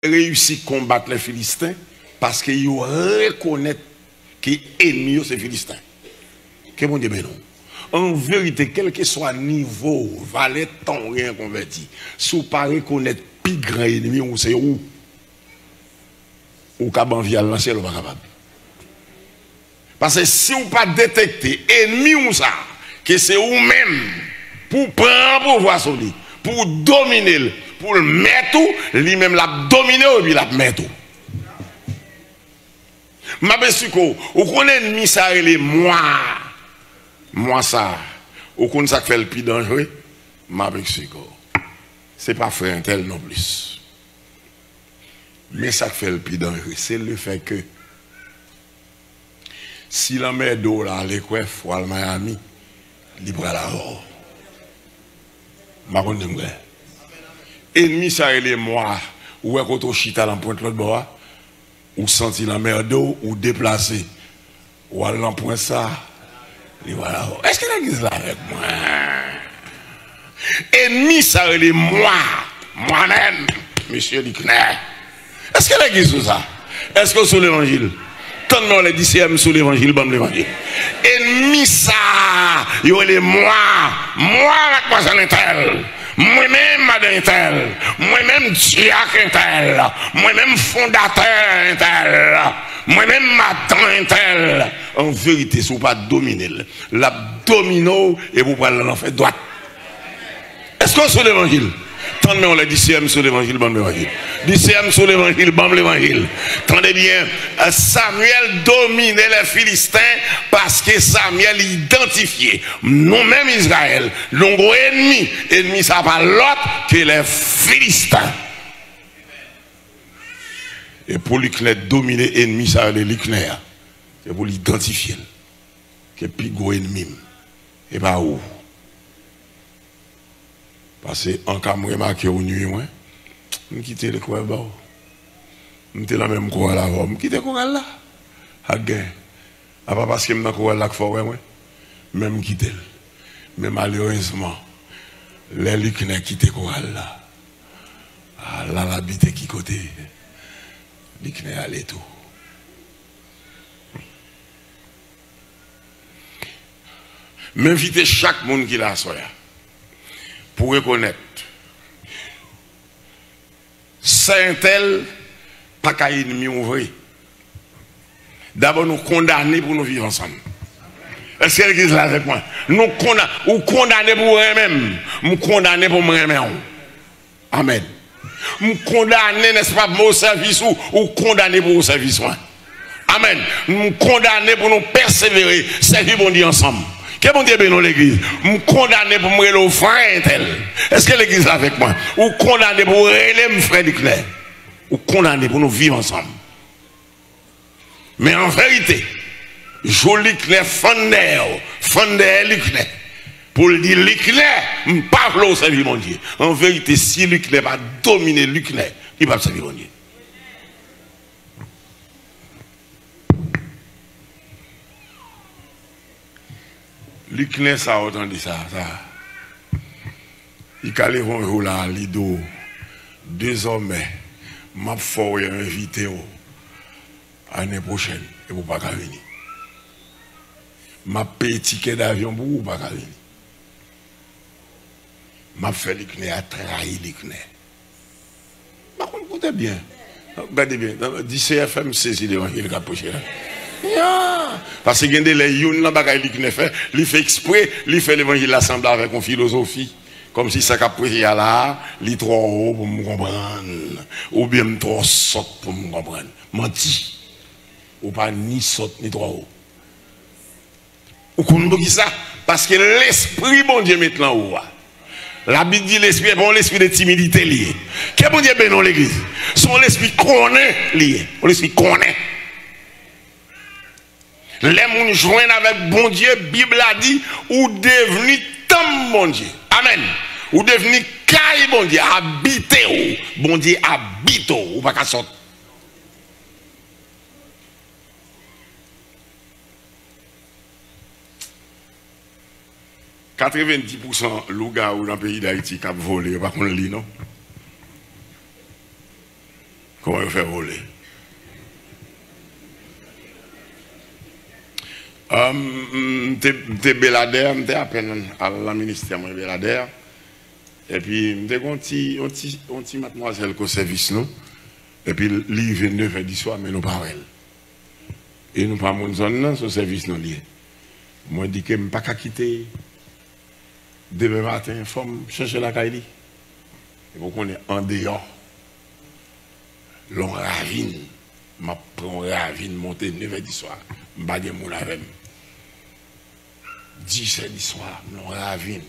réussi à combattre les Philistins parce qu'ils reconnaissent que l'ennemi c'est les Philistins. Que bon Dieu bénisse. En vérité, quel que soit le niveau, valet, temps, rien converti, si vous ne reconnaissez pas le plus grand ennemi, ou c'est où? Ou qu'à banvier lancer, vous pas capable. Parce que si vous pas détecté ennemi ou ça, que c'est vous-même, pour prendre pouvoir sur lui, pour dominer, pour le mettre tout, lui-même l'a dominé ou puis l'a mettre tout. Ma bessuko, ou qu'on ennemi ça et les moi ça, ou qu'on ça fait le plus dangereux, ma bessuko. C'est pas frère un tel non plus. Mais ça fait le plus dangereux, c'est le fait que si la mer d'eau là, les coiffes ou à Miami, libre à la mort. Ma bonne ennemi ça et les moi, ou est quand chita dans pointe l'autre bois, ou senti la mer d'eau, ou déplacé, ou à l'empoint ça, libre à la mort. Est-ce que l'église là avec moi? Ennemi ça et les moi-même, monsieur Dickner. Est-ce que l'église c'est ça? Est-ce que c'est l'évangile? Tant nous les DCM sur l'évangile, bon l'évangile. Ennemi ça, yo les moi avec moi j'en ai tel. Moi-même madame tel. Moi-même diacre tel. Moi-même fondateur tel. Moi-même matin tel. En vérité, si vous pas dominer, la domino et vous prenez l'enfer droite. Est-ce que c'est l'évangile? Tant nous les DCM sur l'évangile, bon l'évangile. DCM sur l'évangile, bon l'évangile. Tendez bien, Samuel dominait les Philistins parce que Samuel identifiait nous-mêmes Israël, nos ennemis. Ennemi, ça pas l'autre que les Philistins. Et pour lui dominer ennemi, ça les Lucner. C'est pour l'identifier. Que plus gros ennemi. Et pas où? Parce que en cas de remarquer au nuit, je quitte le coin là. Je suis dans le même coin là. Je quitte le coin là. Pas parce que je suis dans le coin là que je même quitter. Mais malheureusement, les gens qui ont quitté le coin là, là, l'habité qui côté, les gens qui ont allé tout. M'inviter chaque monde qui l'a soya. Pour reconnaître Saint-Tel pas qu'un ennemi ouvert. D'abord nous condamner pour nous vivre ensemble. Est-ce que l'église là avec moi? Nous condamner pour eux-mêmes, nous condamner pour moi-même. Amen. Nous condamner, n'est-ce pas, pour mon service ou condamner pour mon service. Amen. Nous condamner pour nous persévérer, servir bon Dieu ensemble. Que bon Dieu bénisse l'église. Vous condamnez pour me le frère tel. Est-ce que l'église est avec moi? Ou condamnez pour relayer mon frère Leclerc. Ou condamnez pour nous vivre ensemble. Mais en vérité, joli Leclerc fondé Leclerc. Pour le dire Leclerc, je ne parle pas au service mon Dieu. En vérité, si Leclerc va dominer Leclerc, il va servir mon Dieu. L'Ikné, ça a entendu ça. Il a levé un jour là, Lido. Désormais, m'a fait inviter l'année prochaine et vous ne pouvez pas venir. M'a payé ticket d'avion pour vous ne pouvez pas venir. M'a fait l'Ikné à trahir l'Ikné. Écoutez bien. Regardez bien. DCFM saisit l'évangile capoché. Parce que les youn là bagaille li fait, il fait exprès, il fait l'évangile l'assemblée avec une philosophie comme si ça caprait là, li trop haut pour me comprendre ou bien trop sot pour me comprendre. Menti. Ou pas ni sot ni trop haut. Ou qu'on dit ça parce que l'esprit bon Dieu maintenant haut. La Bible dit l'esprit est bon, l'esprit de timidité lié. Qu'est-ce que bon Dieu bénit l'église? Son l'esprit connaît lié. L'esprit connaît. Les gens joignent avec bon Dieu, Bible a dit, ou devenu tam bon Dieu. Amen. Ou devenu caille bon Dieu, habité ou. Bon Dieu habite ou pas qu'à sortir. « 90% louga ou dans le pays d'Haïti qui a volé, pas qu'on lit, non? Comment il fait voler? J'étais Belader, j'étais à peine à la ministère, moi, Belader. Et puis, j'étais un petit mademoiselle au service, nous. Et puis, il vient 9h du soir, mais nous pas elle. Et nous pas mon zone, ce service, nous lié. Moi, je dis que je ne peux pas quitter. Demain matin, il faut chercher la caille. Et pour qu'on est en dehors, l'on ravine. Je prends ravine, monter 9h du soir. Je ne vais pas mon avec 10h du soir, l'on ravine.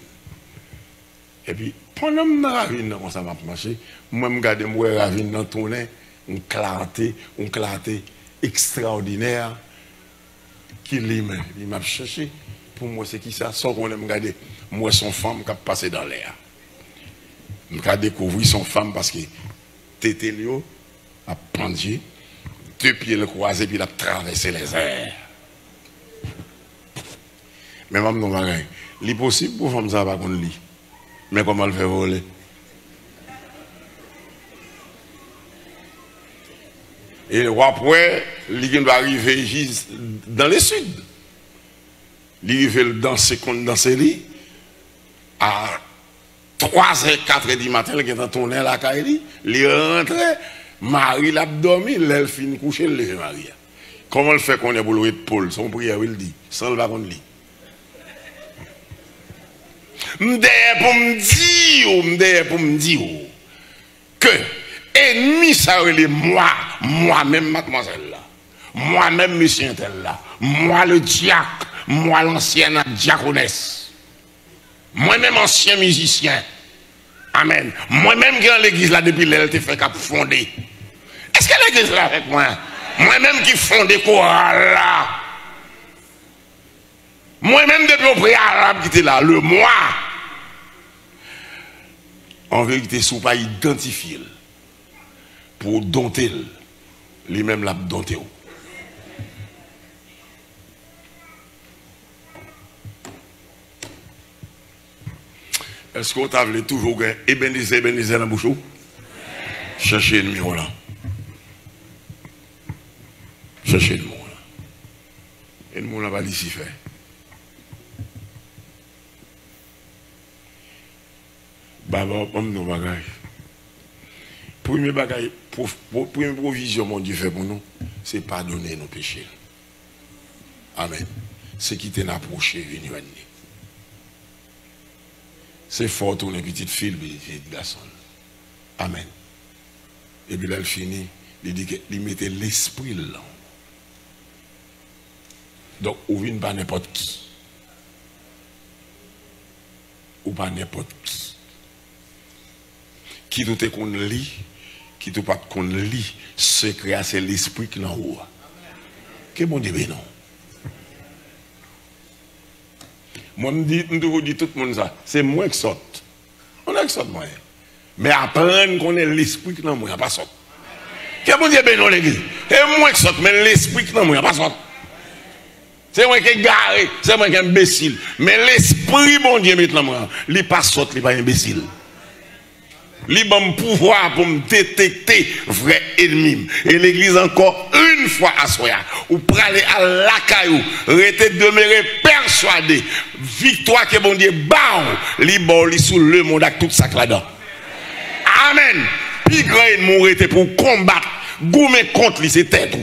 Et puis, pendant que je ravine, comme ça m'a marché, moi, je regarde mon ravine dans ton nez, une clarté extraordinaire qui m'a cherché. Pour moi, c'est qui ça? Sans qu'on me regarde, moi, son femme qui a passé dans l'air. Je vais découvrir son femme parce que Tété Léo a pendu, 2 pieds le croisé, puis il a traversé les airs. Mais même non, il est possible pour femme ça pas qu'on lit. Mais comment le faire voler? Et après, il doit arriver dans le sud. Il veut danser contre danser lui. À 3h, 4h du matin, il est tourné à la caille. Il rentre, Marie l'a dormi, elle finit coucher, il lève Marie. Comment il fait qu'on est pour le Paul? Son prière, il dit, sans le baron de lit. M'dère pour me dire que ennemi ça est moi-même mademoiselle là, moi-même monsieur tel là, moi le diacre, moi l'ancienne diaconesse, moi-même ancien musicien, amen, moi-même qui dans l'église là depuis l'elle te fait qu'à fonder. Est-ce que l'église là avec moi? Moi-même qui fonde chorale là, moi-même depuis au préalable qui était là, le moi. En vérité, si vous ne pas identifier pour dompter, lui-même l'a dompté. Est-ce qu'on t'a toujours Ebenezer dans la bouche? Cherchez le numéro là. Cherchez le numéro là. Et le numéro là va d'ici faire. Premier bagage, première provision, mon Dieu fait pour nous, c'est pardonner nos péchés. Amen. C'est quitter l'approcher, venir à nous. C'est fort tourner petite fille, petite garçon. Amen. Et puis là, elle finit, il dit qu'il mettait l'esprit là. Donc, on ne vient pas n'importe qui. Ou pas n'importe qui. Qui tout est qu'on lit, qui tout pas qu'on lit, secret, c'est l'esprit qui est en haut. Que bon Dieu, non. Moi, je dis tout le monde ça, c'est moi qui saute. On a qui saute, moi. Mais apprendre qu'on est l'esprit qui est en moi, il n'y a pas saute. Que bon Dieu, non, l'église. C'est moi qui saute, mais l'esprit qui est en moi, il n'y a pas saute. C'est moi qui est garé, c'est moi qui est imbécile. Mais l'esprit, bon Dieu, maintenant, il n'est pas saute, il n'est pas imbécile. Il a un pouvoir pour me détecter vrai ennemi. Et l'église encore une fois à soi, ou pour aller à la caillou, rester demeuré persuadé, victoire que bon Dieu bat, il sous le monde avec tout ça là-dedans. Amen. Puis grand ennemi était pour combattre, goumer contre lui, c'est tête.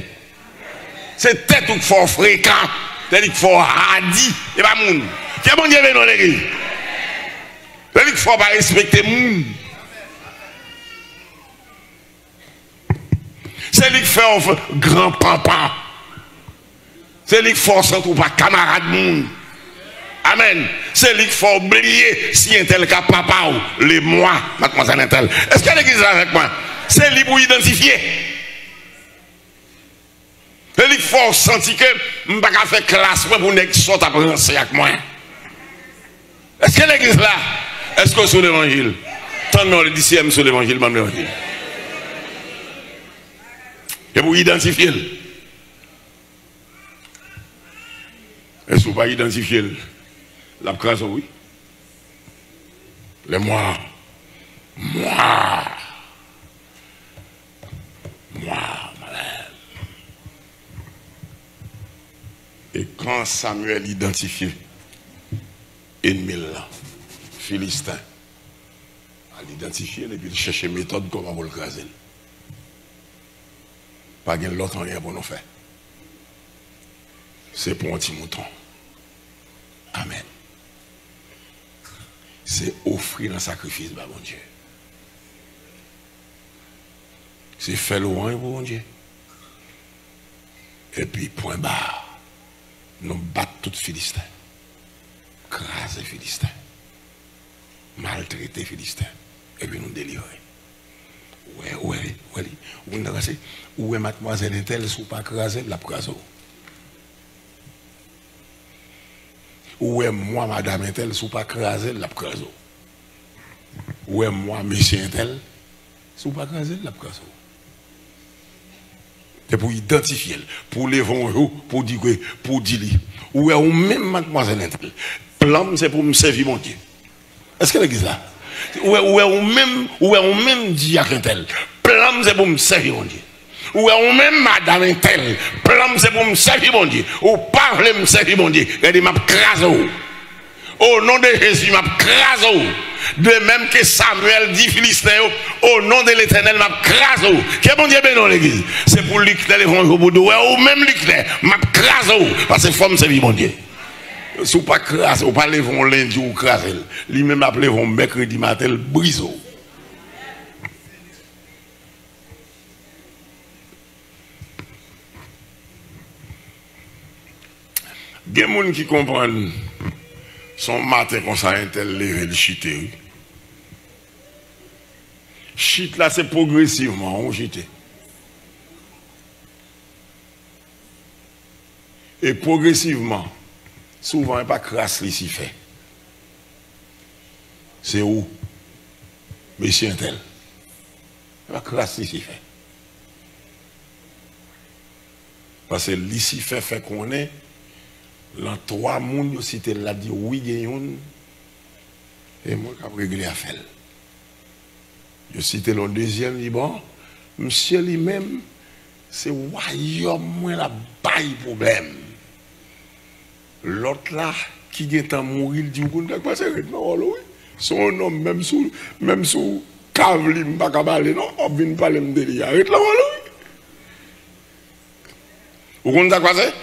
C'est tête ou fort fréquent, c'est-à-dire fort radis, et pas moun. Que bon Dieu vient dans l'église. C'est-à-dire qu'il faut pas respecter moun. C'est lui qui fait un grand papa. C'est lui qui force ou pas camarade moun. Amen. C'est lui qui faut oublier si un tel cas papa ou les moi, mademoiselle un tel. Est-ce que l'église est avec moi? C'est lui pour identifier. C'est lui qui faut sentir que je ne peux pas faire classe pour ne pas sortir à penser avec moi. Est-ce que l'église là? Est-ce que sur l'évangile? Tant non, le disciple sur l'évangile, même l'évangile. Et pour identifier. Est-ce que vous ne pas identifier la crasse, oui? Les moi. quand Samuel identifié ennemi là, Philistin, à l'identifier et puis il cherche méthode comment vous le craser. Pas de l'autre rien pour nous faire. C'est pour un petit mouton. Amen. C'est offrir un sacrifice à mon Dieu. C'est faire le loin pour mon Dieu. Et puis, point barre, nous battons tous les Philistins. Craser les Philistins. Maltraiter les Philistins. Et puis nous délivrer. Où est mademoiselle Intel, si vous pas craser, la craser. Où est moi, madame Intel, si vous pas craser, la craser. Où est moi, monsieur Intel, si vous pas craser, la craser. C'est pour identifier, pour les vendre, pour dire, pour dire. Où est même mademoiselle Intel, plan c'est pour me servir mon Dieu. Est-ce que l'église là? Où est même dit à Intel, plan c'est pour me servir mon Dieu. Où est même madame Intel, plan c'est pour me servir mon Dieu. Ou pas me servir mon Dieu. Regardez, m'a crasé. Au nom de Jésus, m'a crasé. De même que Samuel dit Philistin, au nom de l'Éternel, m'a crasé. Qu'est-ce bon Dieu béni l'église? C'est pour lui que l'évangile pour nous. Ou même lui que m'a crasé. Parce que femme servir mon Dieu. Si vous ne pas craser, vous ne pas lever lundi ou craser. Lui-même appelé mercredi matin, briseau. Il y a des gens qui comprennent son matin comme ça, un tel levé le chité. Chite là, c'est progressivement, on chite. Et progressivement, souvent, il n'y a pas crasse ici fait. C'est où? Monsieur Intel. Il n'y a pas crasse ici fait. Parce que l'ici fait qu'on est, dans 3 mondes, si tu l'as dit oui, gagne, et moi, je vais régler à faire. Je cite le deuxième, dit bon, monsieur lui-même, c'est royaume, moi, la baille problème. L'autre là, qui est en mourir, il dit, vous ne pouvez pas se rendre, son homme, même sous cave, il ne peut pas parler, non, on ne vient pas le délire. Arrête là, vous comprenez quoi c'est?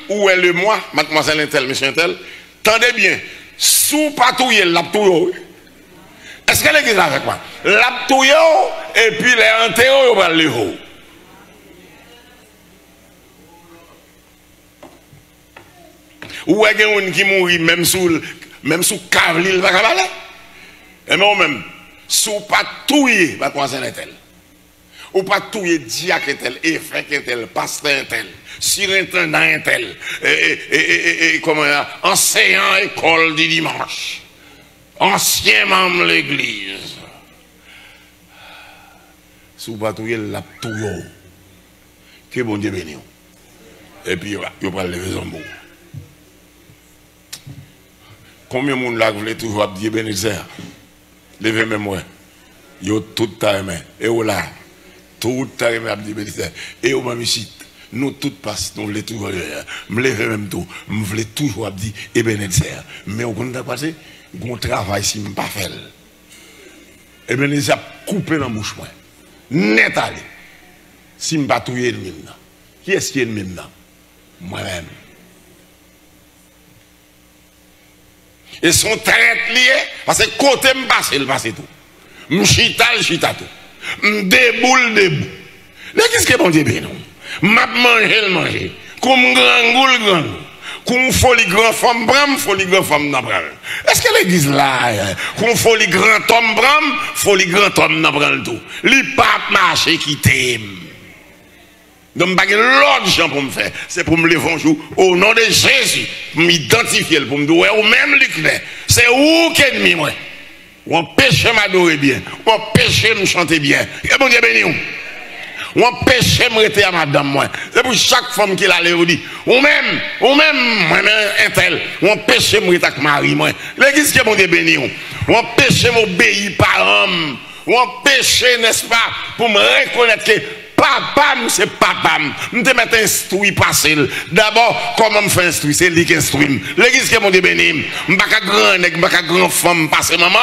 Où est le moi, mademoiselle Intel, monsieur Intel? Tendez bien, sous patouille, l'aptouille. Est-ce que l'église avec moi? L'aptouille, et puis les antéros, ils vont le haut. Ou est-ce quelqu'un qui mourit même sous cave, il va parler? Et moi-même, sous patouille, mademoiselle Intel. Ou pas tout est diacre tel, évêque tel, pasteur tel, surintendant tel, comment enseignant école du dimanche, ancien membre de l'église. Sous pas tout est la tout que bon Dieu béni. Et puis il va lever son mot. Combien de monde là voulait toujours dire bénédicteur? Levez même moi. Yo tout ta main et là. Tout à l'heure, et au même ici, nous tous passons, nous voulons toujours, me lever même tout, me voulons toujours dire, et bénédicteur. Mais au contraire, passé, on travail si je ne pas faire. Et bénédicteur coupé dans la bouche, net allé. Si je ne pas tout ennemi, qui est-ce qui est ennemi? Moi-même. Et son traite lié, parce que côté me passe, il passe tout. Je chita tout. Déboule. Qu'est-ce que bon Dieu béni? M'a manger le manger. Comme grand goul. Comme folie grand femme bram, folie grand femme n'abral. Est-ce que l'église là, comme folie grand homme bram, folie grand homme n'abral tout. Li pas marcher qui t'aime. Donc pas l'autre gens pour me faire, c'est pour me lever un jour au nom de Jésus, pour m'identifier, pour me dire ou même l'éclair. C'est où qu'ennemi moi? On pêche m'adorer bien, on pêche me chanter bien. Et bon Dieu béni. On pêche me rester à madame moi. C'est pour chaque femme qui l'a vous dit. Ou même, moi-même, un tel. On pêche me rester avec Marie moi. L'église qui bon Dieu béni. On pêche m'obéir par homme. On pêche, n'est-ce pas, pour me reconnaître que pas papa, c'est papa. Je te mets instruit passer. D'abord, comment me faire instruire? C'est lui qui instruit. L'église qui mon Dieu béni. Je ne suis pas grand nègre, je ne suis pas grand femme passer maman,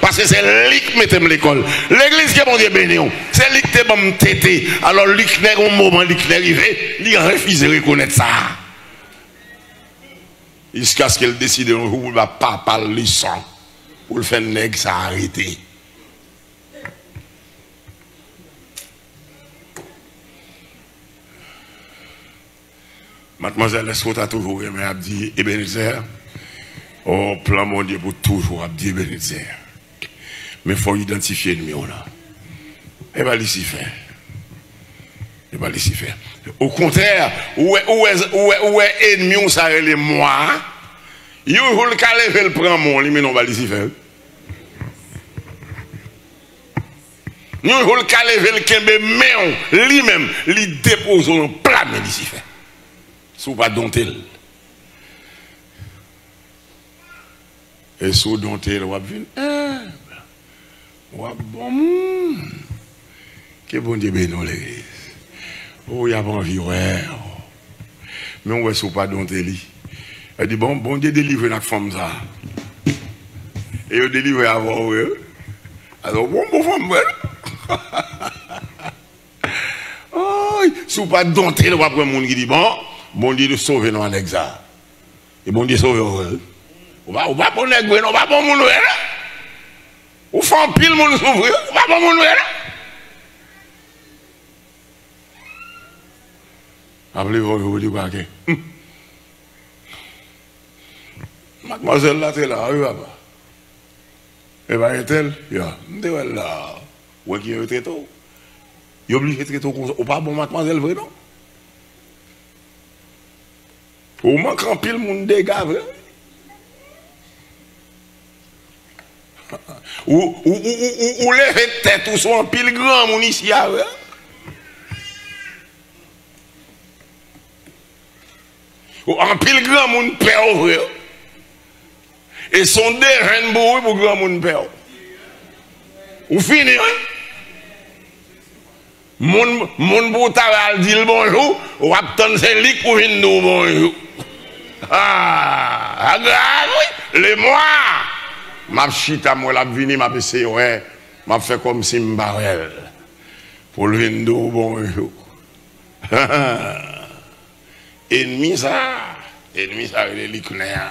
parce que c'est lui qui mette l'école. L'église qui mon Dieu béni. C'est lui qui te bon tété. Alors, lui qui n'est au moment, lui qui n'est arrivé, il refuse de reconnaître ça. Jusqu'à ce qu'elle décide un jour, il ne va pas parler sans. Pour le faire nègre, ça a arrêté. Mademoiselle, est-ce que tu as toujours aimé Abdi Ebenezer? Oh, plan mon Dieu pour toujours Abdi Ebenezer. Mais il faut identifier le mien là. Et bien, ici faire. Et bien, ici faire. Au contraire, où est ennemi, ça est moi. Il faut le caler, le prend mon, mais non, va ici faire. Nous faut le caler, le kembe, mais lui-même, il dépose en plat, mais ici fait. Sous pas dontel. Et sous dontel, on va venir. Bon, que bon Dieu bénisse l'église. Oh, il y a pas envie, ouais. Mais on va sous pas dontel. Elle dit, bon Dieu délivre la femme ça. Et il délivre avant, ouais. Alors, bon femme, ouais. Oh, sous pas dontel, on va prendre un monde qui dit, bon Dieu de sauver nous en exil. Et bon Dieu sauver nous. On va pas nègre, on va pas mon là. On fait un pile mon s'ouvrir, on va pas mon là. Appelez-vous, vous dites quoi que mademoiselle là, t'es là, oui, papa. Et bien, est-elle? Ya, m'd'elle là. Ou qui est très tôt? Il est obligé de très tôt comme ça. Ou pas bon mademoiselle, vrai non? Ou manque un pile mon dégât, vrai? Ou lever tête ou soit un pile grand mon ici, vrai? Ou un pile grand mon père, vrai? Et son déjeuner pour grand mon père. Ou fini, hein? Mon boutaval dit le bonjour, ou attend c'est lui pour venir nous bonjour. Ah, oui, les mois. Ma chita, moi, la vini, ma pissé, ouais, m'a fait comme si m'barrel. Pour le venir nous bonjour. Ennemi ça, il est l'icnéa.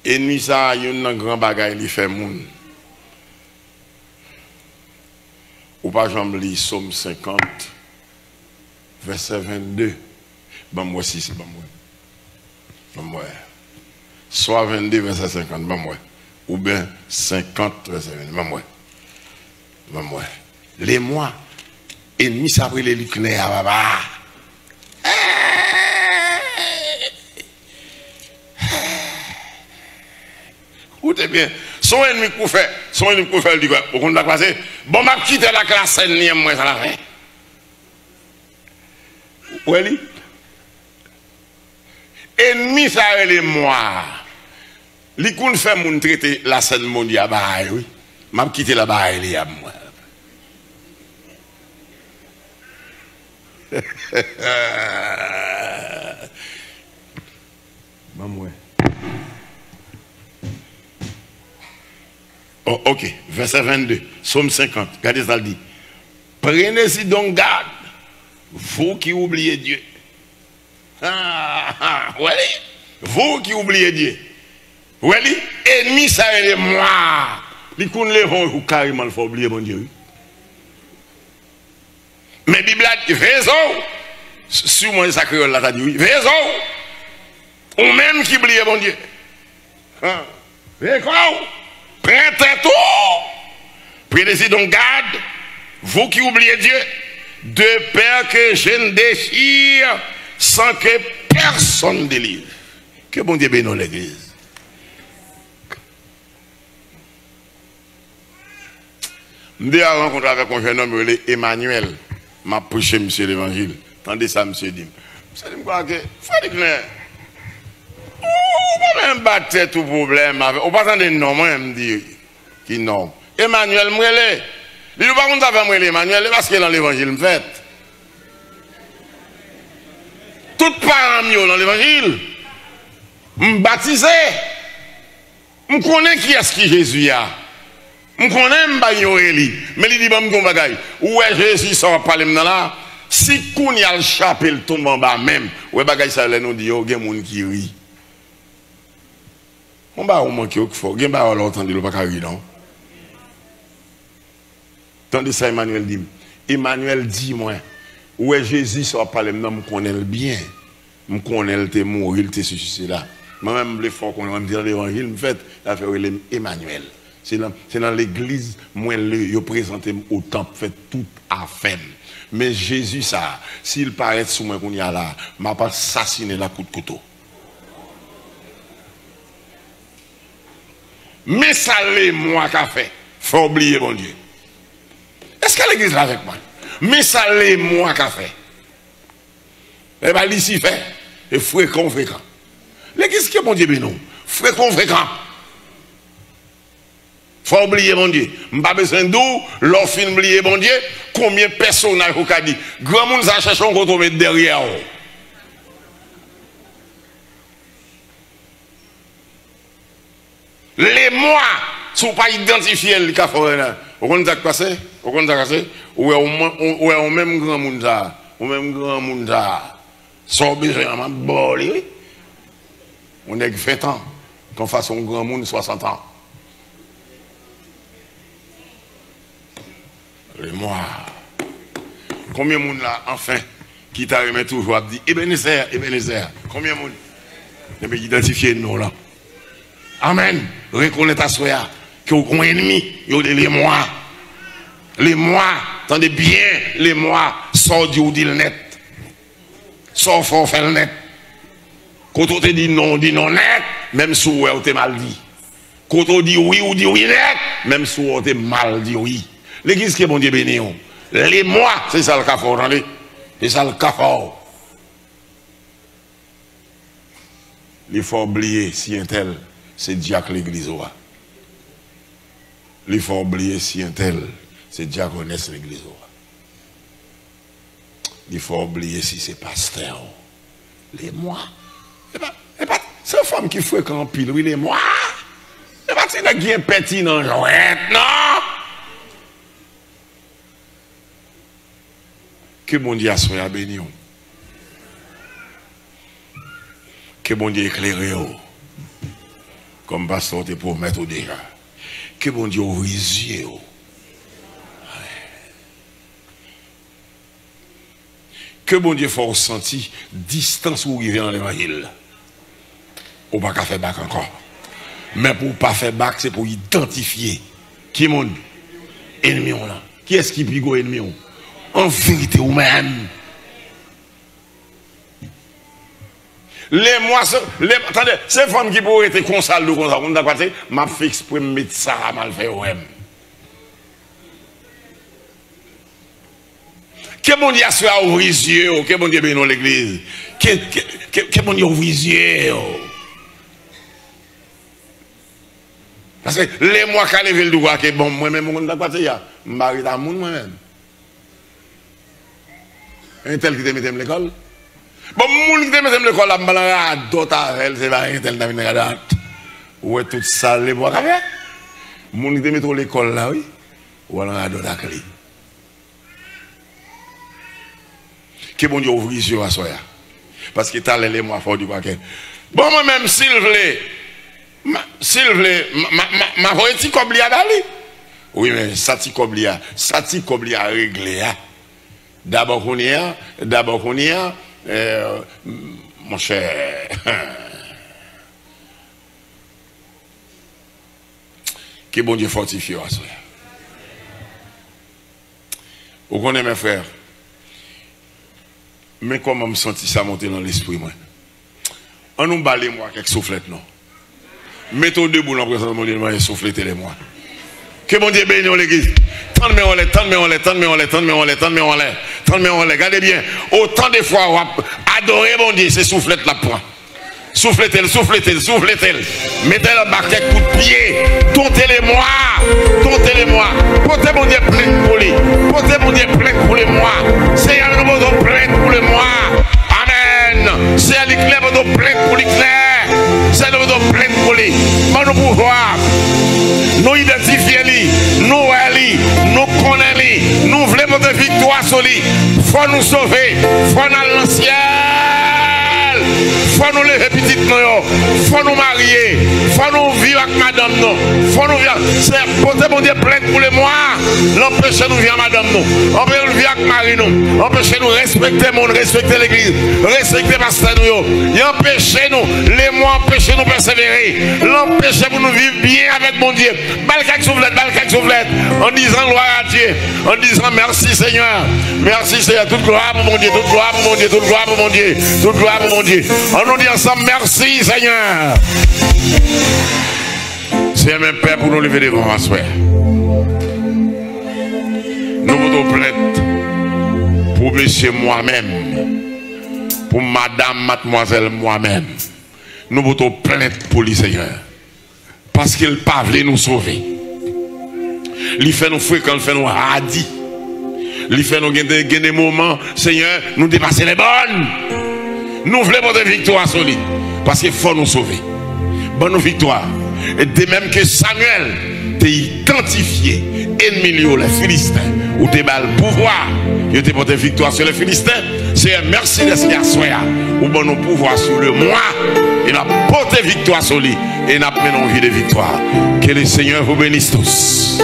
Ennemi ça, il y a un grand bagage qui fait moun. Ou pas j'en lis Somme 50, verset 22. Bon, moi aussi, c'est bon, moi. Bon, moi. Soit 22, verset 50, bon, moi. Ou bien 50, verset 22, bon, moi. Bon, moi. Les mois, ennemis, ça brûle les lucnés à baba. Écoutez bien, son ennemi pour faire, il dit quoi? Au compte de la classe, bon, m'a quitté la classe, moi, ça l'a fait. Où est-il? Ennemi, ça est moi. Li qu'on fait mon traiter la scène mondiale, bah oui. M'a quitté la bas il y a moi. Maman. Oh, ok, verset 22, Somme 50, regardez ça le dit. Prenez-y donc garde, vous qui oubliez Dieu. Oui, vous qui oubliez Dieu. Oui, ennemi ça est moi. Les qu'on les vont carrément le faut oublier mon Dieu. Mais Bible a dit, raison. Sur moi, ça créole là, t'as dit oui. Raison. Ou même qui oublie mon Dieu. D'accord. Prêtez tout. Prenez-y donc garde, vous qui oubliez Dieu, de peur que je ne déchire sans que personne délivre. Que bon Dieu bénisse l'église. Je me rencontré avec un jeune homme, Emmanuel, m'a prêché monsieur l'évangile. Tendez ça, monsieur dit. Monsieur dit, quoi que, faut dire que, on va même battre tout problème. On va attendre non, moi, me dit, qui non. Emmanuel Mwele. Il ne pas qu'on t'a fait Emmanuel parce que dans l'évangile me fait. Tout parents dans l'évangile. Me baptisé. Je connais qui est-ce qui Jésus a. Je connais Mbayoeli. Mais il dit bon me bagaille. Où est Jésus sort parler maintenant là? Si qu'on y a le chapelle tombe en bas même, ouais bagaille ça nous dit yo gen moun qui rit. On va au manquer au faut. Gen ba alors entendre le pas ri non. Tandis ça Emmanuel dit. Emmanuel dit moi, où est Jésus sort parler maintenant me connaît bien. Me connaît le te mourir, te suicide là. Moi-même, les fois qu'on va me dire l'évangile, me fait, la faire Emmanuel. C'est dans l'église, moi, je présente au temple, fait tout à fait. Mais Jésus, ça, s'il paraît sous moi qu'on y a là, m'a pas assassiné la coup de couteau. Mais ça, les moi qu'a fait, faut oublier, mon Dieu. Est-ce que l'église là avec moi? Mais ça, les moi qu'a fait. Eh bien, ici, fait, et fréquent. L'église qui est mon Dieu, non. Fréquent. Faut oublier mon Dieu. M'pas besoin d'où, l'on fin oublier mon Dieu, combien de personnages vous avez dit. Grand monde ça cherche qu'on va mettre derrière. Les mois, si vous pas identifié le café, vous comprenez ce qui passe? Vous comprenez ce qui passe? Ou est même grand monde ça, ou même grand monde ça. Sans besoin de bolé. On est 20 ans, qu'on fasse un grand monde 60 ans. Et moi, combien de monde là, enfin, qui t'a remis toujours, a dit, Ebenezer, combien de monde? Et bien, identifier nous là. Amen. Reconnaître à soi que vous avez un ennemi, vous avez les mois. Les mois, attendez bien, les mois, sort du net. Sort fort, fait le net. Quand on te dit non net, même si on te mal dit. Quand on dit oui ou dit oui net, même si on te mal dit oui. L'église qui est bon Dieu béni. Les mois, c'est ça le cas fort, attendez. C'est ça le cas fort. Il faut oublier si un tel, c'est diacre l'église. Il faut oublier si un tel, c'est diaconesse l'église. Il faut oublier si c'est pasteur. Les mois. C'est une femme qui fréquente pile, oui, les mois. Et pas c'est qui est petit dans jouette, non. Que bon Dieu soit béni. Que bon Dieu éclaire. Comme pasteur te pour mettre déjà. Que bon Dieu ouvre les yeux. Que bon Dieu faut sentir distance où il vient dans l'évangile. On ne va pas faire bac encore. Mais pour ne pas faire bac, c'est pour identifier qui est mon ennemi là. Qui est-ce qui pigo ennemi? En vérité, ou même. Les mois, attendez, ces femmes qui pourraient être consales de comme ça, on a fait, m'a fait exprès mettre ça à mal fait OM. Que bon Dieu soit ouvrir les yeux, que bon Dieu bénisse l'église. Que bon Dieu ouvre les yeux. Parce que les mois qui levé le droit, que bon, moi-même, on a pas dit, je marie dans le monde moi-même. Un tel qui te mette l'école. Bon, moun qui te mette l'école, la malade, d'autres avec c'est pas un tel qui te mette l'école. Ouais, tout ça, les mois qui fait. Moun qui te mette l'école là, oui. Ou alors, d'autres avec lui. Que bon Dieu ouvre les yeux à soi. Parce que t'as les mois fort du paquet. Bon, moi-même, s'il vous plaît, ma voix est-il comme l'ia d'aller? Oui, mais ça t'y comme l'ia réglé. D'abord qu'on y a, mon cher. Que bon Dieu fortifie à soi. Vous connaissez mes frères? Mais comment me sentis ça monter dans l'esprit, moi? On nous balait moi quelques soufflettes, non? Mettons debout dans la présence de mon Dieu, soufflettez les moi. Que bon Dieu bénisse l'église. Tendez-moi en l'air. Regardez bien. Autant de fois, adorer mon Dieu, c'est soufflette la point. Soufflez-le, soufflez-le, soufflez-le. Mettez-le en bas quelques coups de pied. Tontez-les-moi. Tontez-les-moi. Portez mon Dieu plainte pour lui. Portez mon Dieu plainte pour les mois. Seigneur, nous avons plainte pour les mois. Amen. Seigneur, l'éclair, nous avons plainte pour l'éclair. Seigneur, nous avons plainte pour lui. Mais nous pouvoir nous identifier lui, nous aller, nous connaître lui, nous voulons notre victoire sur lui. Faut nous sauver. Faut nous aller dans le ciel. Faut nous lever petit nous, faut nous marier, faut nous vivre avec madame nous, faut nous vivre. C'est porter mon Dieu plainte pour les mois, l'empêcher nous vivre madame nous, empêcher nous vivre avec Marie nous, empêcher nous respecter le monde, respecter l'église, respecter pasteur nous, et empêcher nous, les mois empêcher nous persévérer, l'empêcher pour nous vivre bien avec mon Dieu. Balcac soufflette, en disant gloire à Dieu, en disant merci Seigneur, merci Seigneur, toute gloire pour mon Dieu, toute gloire pour mon Dieu, toute gloire pour mon Dieu, toute gloire pour mon Dieu. On nous dit ensemble, merci Seigneur. C'est même Père pour nous lever devant ma soeur. Nous voulons plainte pour monsieur moi-même, pour madame, mademoiselle moi-même. Nous voulons plainte pour lui Seigneur. Parce qu'il pas voulu nous sauver. Il fait nous fréquents, il fait nous radis. Il fait nous gagner des moments, Seigneur, nous dépasser les bonnes. Nous voulons votre victoire sur lui. Parce qu'il faut nous sauver. Bonne victoire. Et de même que Samuel t'a identifié ennemi les Philistins, ou t'es bas le pouvoir, il t'a porté victoire sur les Philistins. C'est un merci de ce garçon ou bon nous pouvoir sur le moi. Il a porté victoire sur lui. Et il a mené une vie de victoire. Que le Seigneur vous bénisse tous.